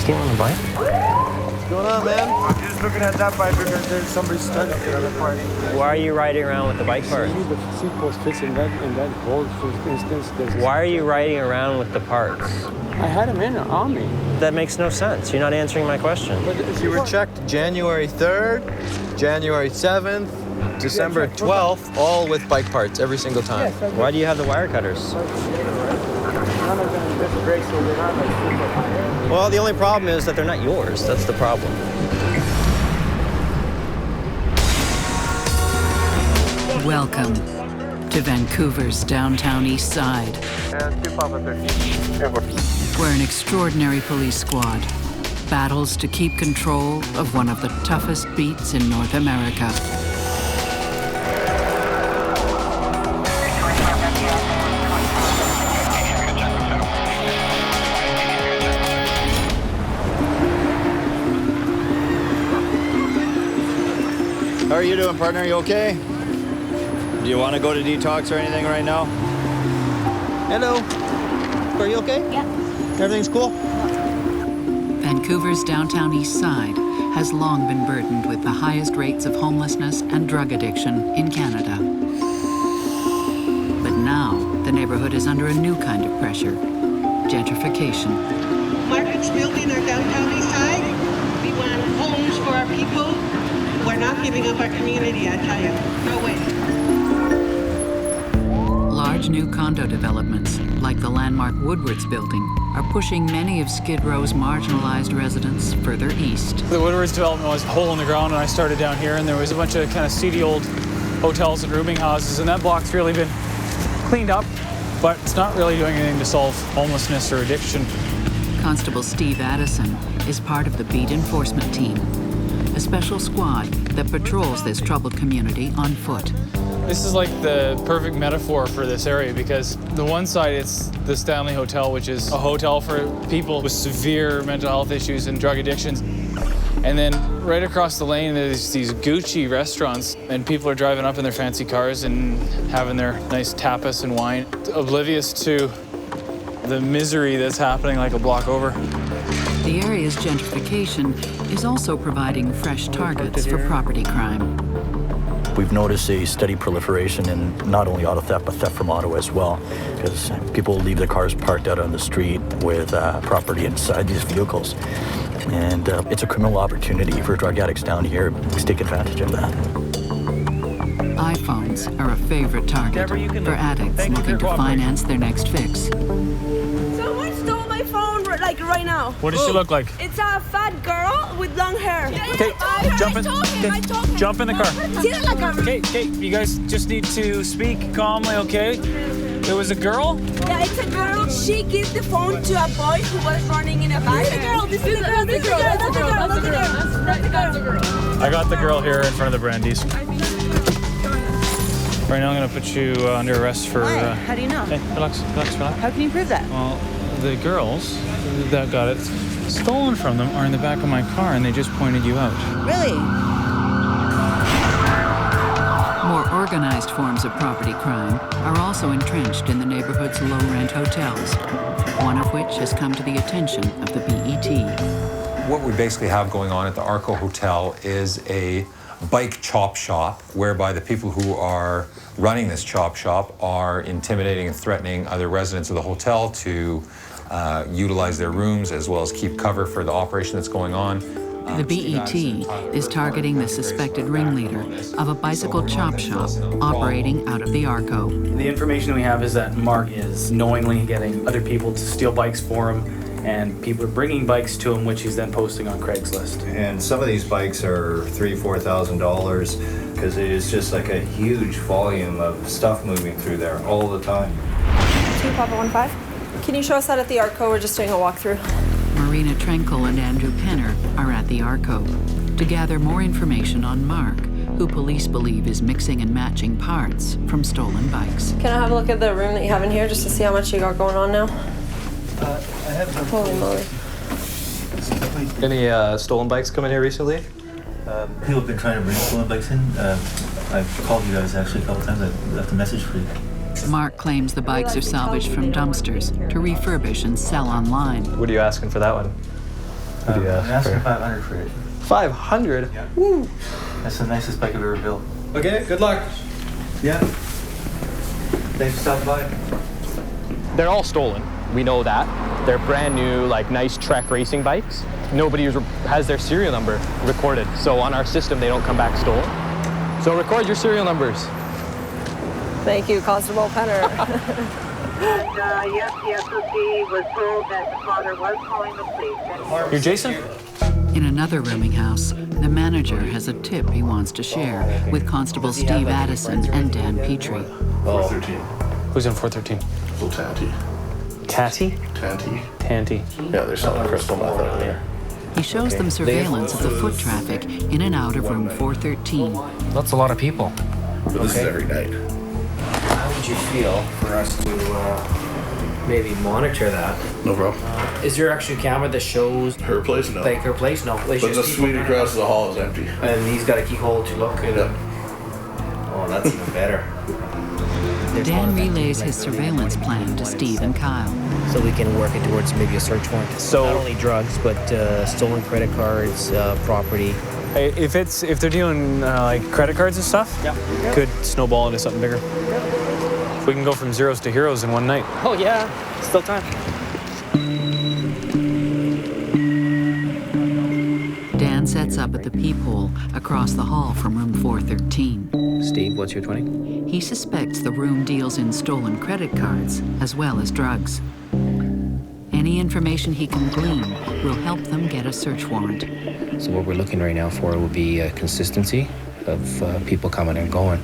stealing a bike? What's going on, man? I'm just looking at that bike because there's somebody stuck at the other part. Why are you riding around with the bike parts? The seat post fits in that hole, for instance. Why are you riding around with the parts? I had them on me. That makes no sense. You're not answering my question. You were checked January 3rd, January 7th, December 12th, all with bike parts every single time. Yes, Why do you have the wire cutters? None of them just break, so they're not like super high. Well, the only problem is that they're not yours. That's the problem. Welcome to Vancouver's Downtown Eastside, where an extraordinary police squad battles to keep control of one of the toughest beats in North America. How are you doing, partner? You okay? Do you want to go to detox or anything right now? Hello. Are you okay? Yeah. Everything's cool? Vancouver's Downtown Eastside has long been burdened with the highest rates of homelessness and drug addiction in Canada. But now, the neighborhood is under a new kind of pressure: gentrification. Market's building our downtown east side. We want homes for our people. We're not giving up our community, I tell you. No way. Large new condo developments, like the landmark Woodwards building, are pushing many of Skid Row's marginalized residents further east. The Woodwards development was a hole in the ground when I started down here, and there was a bunch of kind of seedy old hotels and rooming houses, and that block's really been cleaned up, but it's not really doing anything to solve homelessness or addiction. Constable Steve Addison is part of the beat enforcement team, a special squad that patrols this troubled community on foot. This is like the perfect metaphor for this area, because the one side it's the Stanley Hotel, which is a hotel for people with severe mental health issues and drug addictions. And then right across the lane there's these Gucci restaurants, and people are driving up in their fancy cars and having their nice tapas and wine, oblivious to the misery that's happening like a block over. The area's gentrification is also providing fresh targets for property crime. We've noticed a steady proliferation in not only auto theft, but theft from auto as well, because people leave their cars parked out on the street with property inside these vehicles. And it's a criminal opportunity for drug addicts down here to take advantage of that. iPhones are a favorite target for addicts looking to finance their next fix. Someone stole my phone like right now. What does she look like? It's a fat girl with long hair. Okay, jump in. I told him. Jump in the car. See, like a... Okay, you guys just need to speak calmly, okay? It was a girl? Yeah, it's a girl. She gave the phone to a boy who was running in a bike. This is the girl. This is the girl. This is the girl. That's the girl. I got the girl here in front of the Brandies. Right now I'm going to put you under arrest for... Why? How do you know? Hey, relax. How can you prove that? Well, the girls that got it stolen from them are in the back of my car, and they just pointed you out. Really? More organized forms of property crime are also entrenched in the neighborhood's low-rent hotels, one of which has come to the attention of the BET. What we basically have going on at the Arco Hotel is a bike chop shop, whereby the people who are running this chop shop are intimidating and threatening other residents of the hotel to utilize their rooms as well as keep cover for the operation that's going on. The BET is targeting the suspected ringleader of a bicycle chop shop operating out of the Arco. The information we have is that Mark is knowingly getting other people to steal bikes for him, and people are bringing bikes to him, which he's then posting on Craigslist. And some of these bikes are $3,000-$4,000 because it is just like a huge volume of stuff moving through there all the time. 2 Papa 15. Can you show us that at the Arco? We're just doing a walkthrough. Marina Trenkle and Andrew Penner are at the Arco to gather more information on Mark, who police believe is mixing and matching parts from stolen bikes. Can I have a look at the room that you have in here just to see how much you got going on now? I have Holy moly. Any stolen bikes come in here recently? People have been trying to bring stolen bikes in. I've called you guys actually a couple times. I left a message for you. Mark claims the bikes are salvaged from dumpsters to refurbish and sell online. What are you asking for that one? What do you ask I'm asking for? 500 for it. 500? Yeah. Woo! That's the nicest bike I've ever built. Okay, good luck. Yeah. Thanks for stopping by. They're all stolen. We know that. They're brand new, like nice Trek racing bikes. Nobody has their serial number recorded. So on our system, they don't come back stolen. So record your serial numbers. Thank you, Constable Penner. Yes, the SOC was told that the father was calling the police. You're Jason? In another rooming house, the manager has a tip he wants to share with Constable Steve Addison and Dan Petrie. 413. Who's in 413? Little Tanty. Tatty? Tanty. Yeah, they're selling crystal meth out there. He shows them surveillance of the foot traffic in and out of room 413. That's a lot of people. But this is every night. How would you feel for us to maybe monitor that? No problem. Is there actually a camera that shows Her place? No. like her place? No. It's But just the suite across the hall is empty. And he's got a keyhole to look in. Yep. Oh, that's even better. Dan relays his surveillance plan to Steve and Kyle. So we can work it towards maybe a search warrant. So not only drugs, but stolen credit cards, property. If they're dealing like credit cards and stuff, could snowball into something bigger. If we can go from zeros to heroes in one night. Oh yeah, still time. Dan sets up at the peephole across the hall from room 413. Steve, what's your 20? He suspects the room deals in stolen credit cards as well as drugs. Any information he can glean will help them get a search warrant. So what we're looking right now for would be a consistency of people coming and going.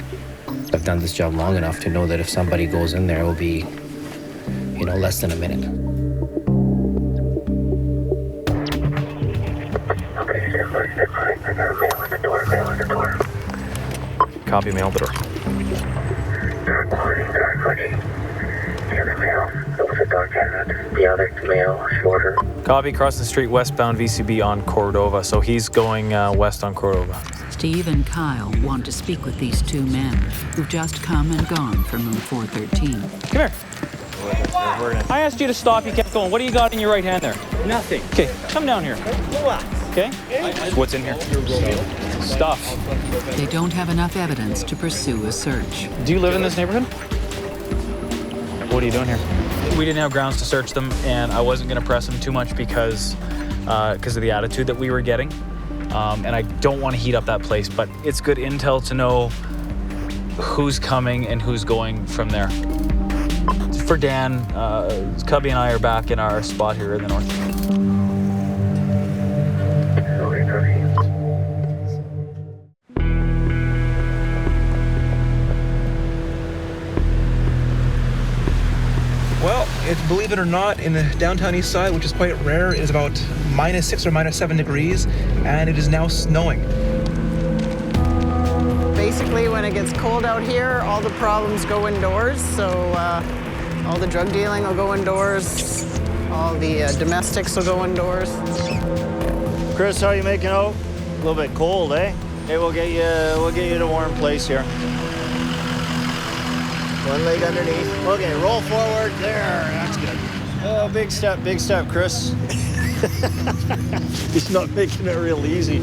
I've done this job long enough to know that if somebody goes in there, it will be, less than a minute. Copy, mail the door. Copy, across the street, westbound VCB on Cordova. So he's going west on Cordova. Steve and Kyle want to speak with these two men who've just come and gone from room 413. Come here. I asked you to stop. You kept going. What do you got in your right hand there? Nothing. Okay, come down here. Okay? What's in here? Stuff. They don't have enough evidence to pursue a search. Do you live in this neighborhood? What are you doing here? We didn't have grounds to search them, and I wasn't going to press them too much because of the attitude that we were getting. And I don't want to heat up that place, but it's good intel to know who's coming and who's going from there. For Dan, Cubby and I are back in our spot here in the north. Well, believe it or not, in the downtown east side, which is quite rare, it is about -6 or -7 degrees, and it is now snowing. Basically, when it gets cold out here, all the problems go indoors. So all the drug dealing will go indoors. All the domestics will go indoors. Chris, how are you making out? A little bit cold, eh? Hey, we'll get you to a warm place here. One leg underneath. Okay, roll forward. There, that's good. Oh, big step, Chris. He's not making it real easy.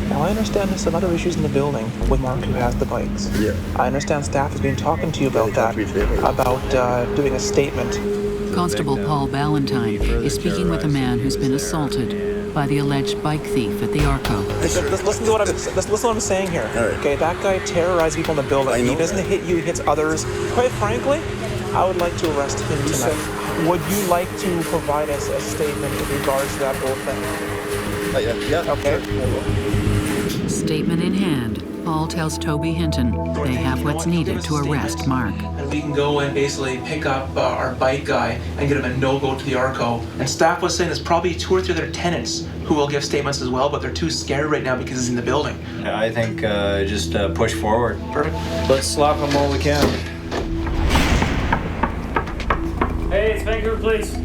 Now, I understand there's some other issues in the building with Mark who has the bikes. Yeah. I understand staff has been talking to you about that, about doing a statement. Constable Paul Ballantyne is speaking with a man who's been assaulted by the alleged bike thief at the Arco. Listen to what I'm saying here. Right. Okay, that guy terrorized people in the building. He doesn't hit you, he hits others. Quite frankly, I would like to arrest him tonight. Would you like to provide us a statement with regards to that whole thing? Yeah. Okay. Statement in hand, Paul tells Toby Hinton they have what's needed to arrest Mark. And we can go and basically pick up our bike guy and get him a no-go to the Arco. And staff was saying there's probably 2 or 3 other tenants who will give statements as well, but they're too scared right now because he's in the building. I think just push forward. Perfect. Let's slap them all we can. Hey, it's Vancouver Police.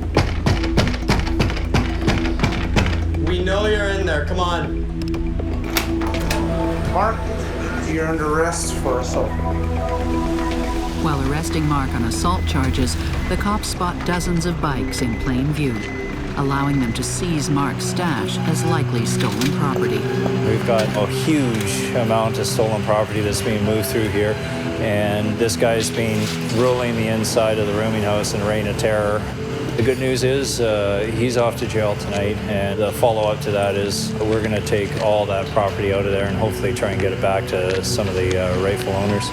We know you're in there. Come on. Mark, you're under arrest for assault. While arresting Mark on assault charges, the cops spot dozens of bikes in plain view, allowing them to seize Mark's stash as likely stolen property. We've got a huge amount of stolen property that's being moved through here, and this guy's been ruling the inside of the rooming house in reign of terror. The good news is he's off to jail tonight, and the follow-up to that is we're going to take all that property out of there and hopefully try and get it back to some of the rightful owners.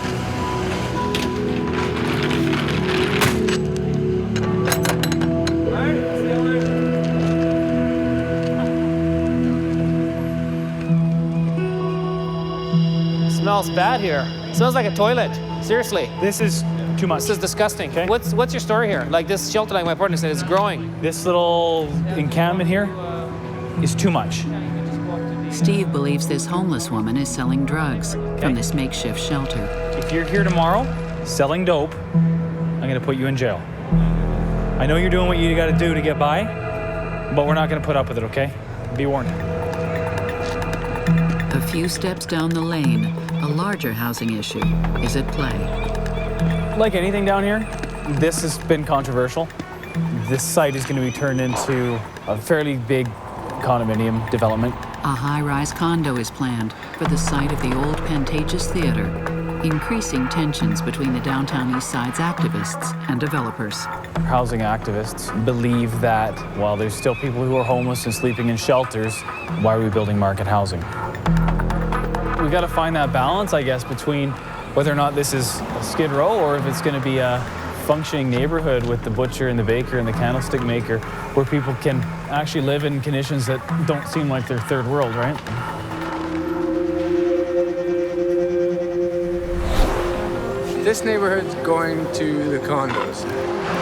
Smells bad here. Smells like a toilet. Seriously. This is too much. This is disgusting. Okay. What's your story here? Like this shelter, like my partner said, it's growing. This little encampment here is too much. Steve believes this homeless woman is selling drugs from this makeshift shelter. If you're here tomorrow selling dope, I'm gonna put you in jail. I know you're doing what you gotta do to get by, but we're not gonna put up with it, okay? Be warned. A few steps down the lane, a larger housing issue is at play. Like anything down here, this has been controversial. This site is going to be turned into a fairly big condominium development. A high-rise condo is planned for the site of the old Pantages Theater, increasing tensions between the Downtown Eastside's activists and developers. Housing activists believe that while there's still people who are homeless and sleeping in shelters, why are we building market housing? We've got to find that balance, I guess, between whether or not this is a Skid Row or if it's going to be a functioning neighborhood with the butcher and the baker and the candlestick maker where people can actually live in conditions that don't seem like they're third world, right? This neighborhood's going to the condos.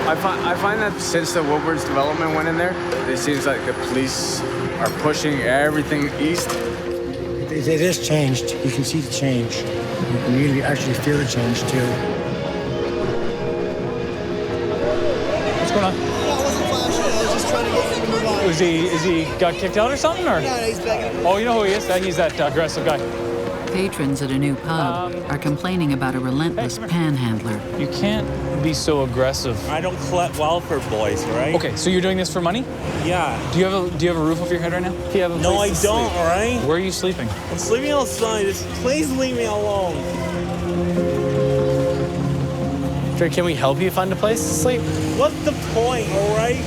I find that since the Woodward's development went in there, it seems like the police are pushing everything east. It is changed. You can see the change. You can really actually feel the change too. What's going on? I wasn't flashing. I was just trying to get him to move on. Is he got kicked out or something? Or? No, he's begging. Oh, you know who he is? He's that aggressive guy. Patrons at a new pub are complaining about a relentless panhandler. You can't be so aggressive. I don't collect welfare boys, right? Okay, so you're doing this for money? Yeah. Do you have a roof over your head right now? Do you have a No, I place to don't, sleep? all right? Where are you sleeping? I'm sleeping outside. Just please leave me alone. Sure, can we help you find a place to sleep? What's the point, all right?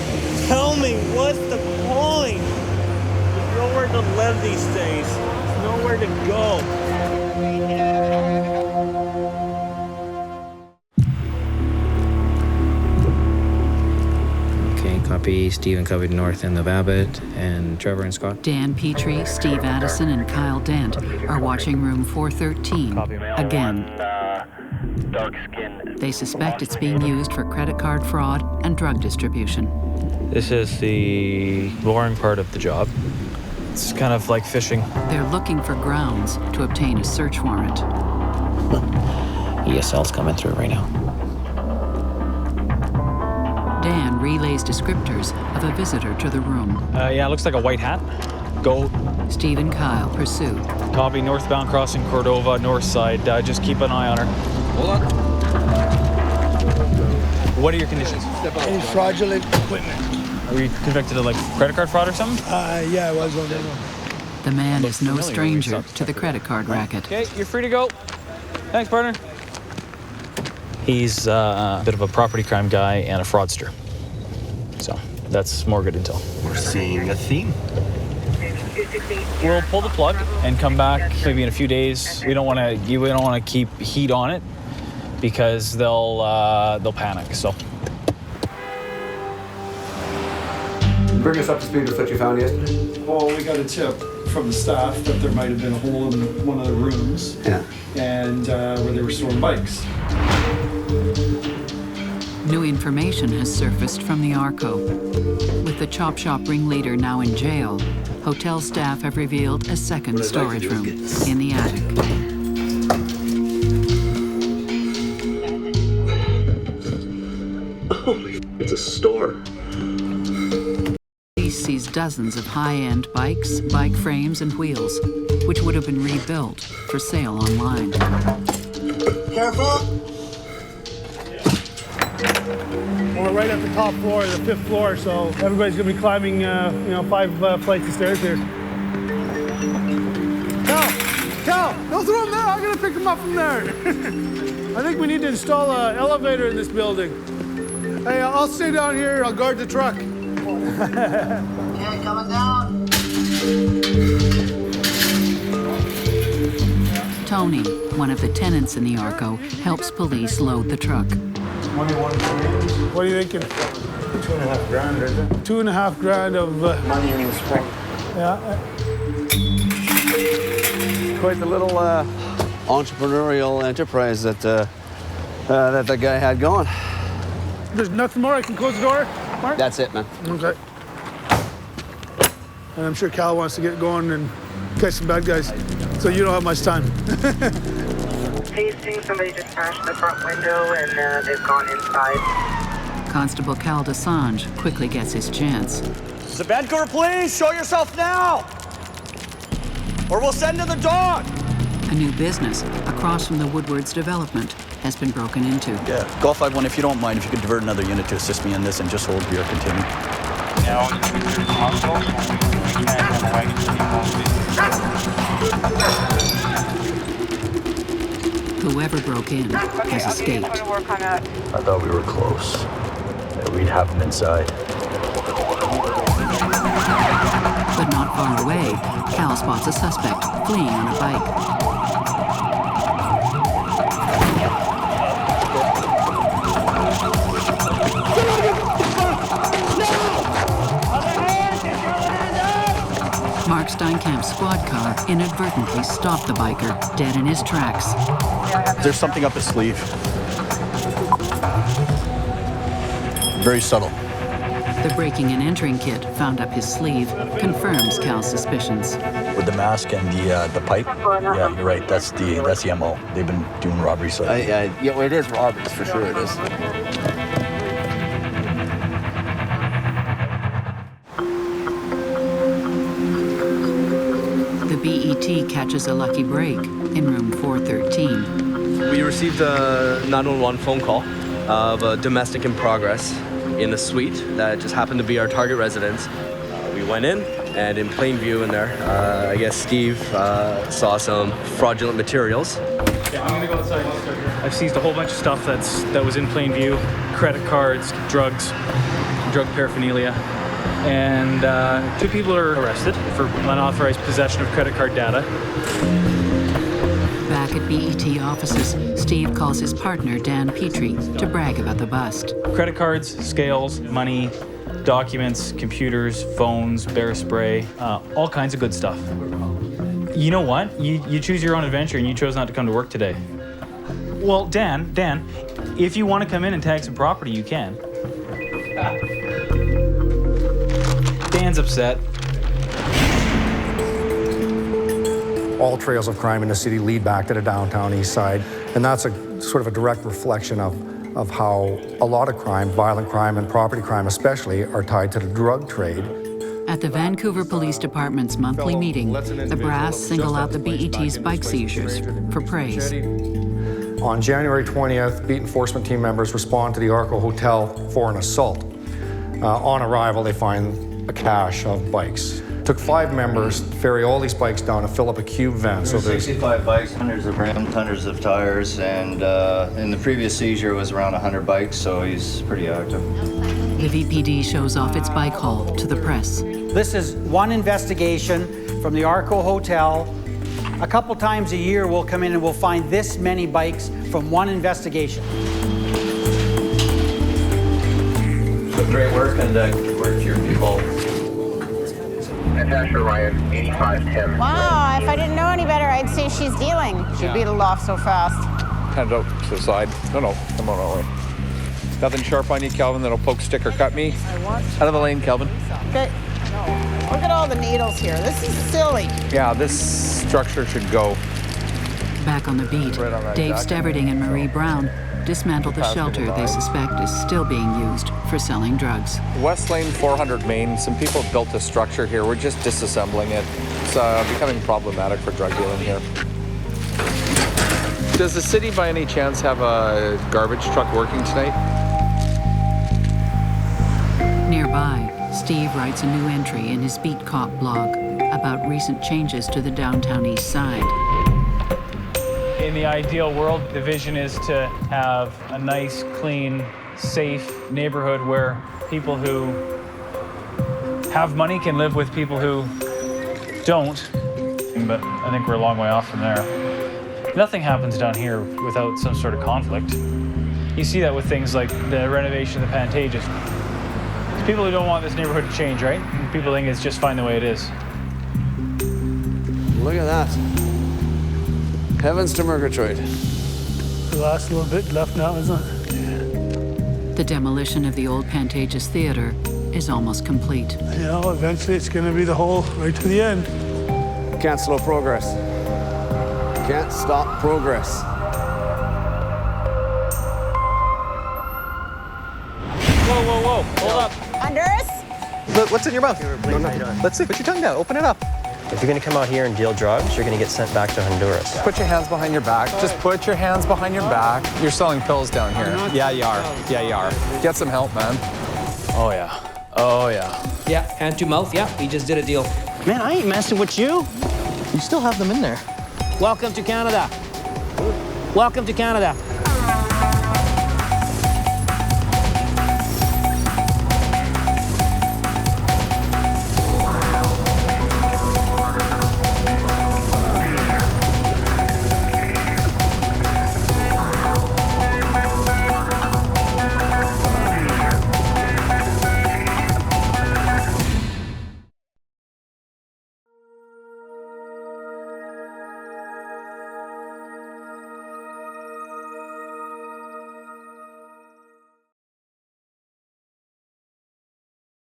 Tell me, what's the point? There's nowhere to live these days. There's nowhere to go. Okay, copy. Stephen covered north end of Abbott, and Trevor and Scott. Dan Petrie, Steve Addison, and Kyle Dent are watching room 413 again. They suspect it's being used for credit card fraud and drug distribution. This is the boring part of the job. It's kind of like fishing. They're looking for grounds to obtain a search warrant. ESL's coming through right now. Dan relays descriptors of a visitor to the room. Yeah, it looks like a white hat. Go. Steve and Kyle pursue. Copy, northbound crossing Cordova, north side. Just keep an eye on her. Hold on. What are your conditions? Any fraudulent equipment. Were you convicted of like credit card fraud or something? Yeah, I was on that one. The man is no stranger to the credit card racket. Okay, you're free to go. Thanks, partner. He's a bit of a property crime guy and a fraudster. So that's more good intel. We're seeing a theme. We'll pull the plug and come back maybe in a few days. We don't want to keep heat on it because they'll panic. So. Bring us up to speed with what you found yesterday. Well, we got a tip from the staff that there might have been a hole in one of the rooms. Yeah. And where they were storing bikes. New information has surfaced from the Arco. With the chop shop ringleader now in jail, hotel staff have revealed a second storage room in the attic. Holy, it's a store. Police sees dozens of high-end bikes, bike frames, and wheels, which would have been rebuilt for sale online. Careful! We're right at the top floor, the 5th floor, so everybody's gonna be climbing, 5 flights of stairs here. Cal, don't throw him there. I'm gonna pick him up from there. I think we need to install an elevator in this building. Hey, I'll stay down here. I'll guard the truck. Okay, coming down. Tony, one of the tenants in the Arco, helps police load the truck. What are you thinking? $2.5 grand, is it? $2.5 grand of money in the spot. Yeah. Quite the little entrepreneurial enterprise that that guy had going. There's nothing more. I can close the door, Mark? That's it, man. Okay. And I'm sure Cal wants to get going and catch some bad guys, so you don't have much time. Tasting, somebody just smashed the front window and they've gone inside. Constable Cal Dosanjh quickly gets his chance. The Vancouver police, show yourself now! Or we'll send in the dog! A new business across from the Woodward's development has been broken into. Yeah, Golf 5-1, if you don't mind, if you could divert another unit to assist me in this and just hold your continue. Whoever broke in has escaped. I thought we were close. That we'd have them inside. But not far away, Cal spots a suspect fleeing on a bike. Mark Steinkamp's squad car inadvertently stopped the biker dead in his tracks. There's something up his sleeve. Very subtle. The breaking and entering kit found up his sleeve confirms Cal's suspicions. With the mask and the pipe, yeah, you're right. That's the MO. They've been doing robberies. So. Yeah, well, it is robberies for sure. It is. The BET catches a lucky break in room 413. We received a 911 phone call of a domestic in progress in the suite that just happened to be our target residence. We went in, and in plain view in there, I guess Steve saw some fraudulent materials. Yeah, I'm gonna go outside. I've seized a whole bunch of stuff that was in plain view: credit cards, drugs, drug paraphernalia, and 2 people are arrested for unauthorized possession of credit card data. Back at BET offices, Steve calls his partner, Dan Petrie, to brag about the bust. Credit cards, scales, money, documents, computers, phones, bear spray, all kinds of good stuff. You know what? You choose your own adventure and you chose not to come to work today. Well, Dan, if you want to come in and tag some property, you can. Dan's upset. All trails of crime in the city lead back to the Downtown Eastside, and that's a sort of a direct reflection of how a lot of crime, violent crime and property crime especially, are tied to the drug trade. At the Vancouver Police Department's monthly meeting, the brass single out the BET's bike seizures for praise. On January 20th, beat enforcement team members respond to the Arco Hotel for an assault. On arrival, they find a cache of bikes. Took 5 members to ferry all these bikes down to fill up a cube van. So there's 65 bikes, hundreds of rims, hundreds of tires, and in the previous seizure was around 100 bikes, so he's pretty active. The VPD shows off its bike haul to the press. This is one investigation from the Arco Hotel. A couple times a year we'll come in and we'll find this many bikes from one investigation. So great work, and good work to your people. Natasha Ryan, 8510. Wow, if I didn't know any better, I'd say she's dealing. She beat it off so fast. Hand it out to the side. No, come on, all right. Nothing sharp on you, Calvin, that'll poke, stick, or cut me. Out of the lane, Calvin. Okay. Look at all the needles here. This is silly. Yeah, this structure should go. Back on the beat, Dave Steverding and Marie Brown dismantled the shelter they suspect is still being used for selling drugs. West Lane 400 Main, some people built a structure here. We're just disassembling it. It's becoming problematic for drug dealing here. Does the city by any chance have a garbage truck working tonight? Nearby, Steve writes a new entry in his Beat Cop blog about recent changes to the Downtown Eastside. In the ideal world, the vision is to have a nice, clean, safe neighborhood where people who have money can live with people who don't. But I think we're a long way off from there. Nothing happens down here without some sort of conflict. You see that with things like the renovation of the Pantages. It's people who don't want this neighborhood to change, right? And people think it's just fine the way it is. Look at that. Heavens to Murgatroyd. The last little bit left now, isn't it? The demolition of the old Pantages Theatre is almost complete. You know, eventually it's going to be the whole right to the end. Can't slow progress. Can't stop progress. Whoa, whoa, whoa, hold up. Honduras? Look, what's in your mouth? No, no. Let's see, put your tongue down, open it up. If you're gonna come out here and deal drugs, you're gonna get sent back to Honduras. Put your hands behind your back. Just put your hands behind your back. You're selling pills down here. Yeah, you are. Yeah, you are. Get some help, man. Oh, yeah. Oh, yeah. Yeah, hand to mouth. Yeah, we just did a deal. Man, I ain't messing with you. You still have them in there. Welcome to Canada. Welcome to Canada.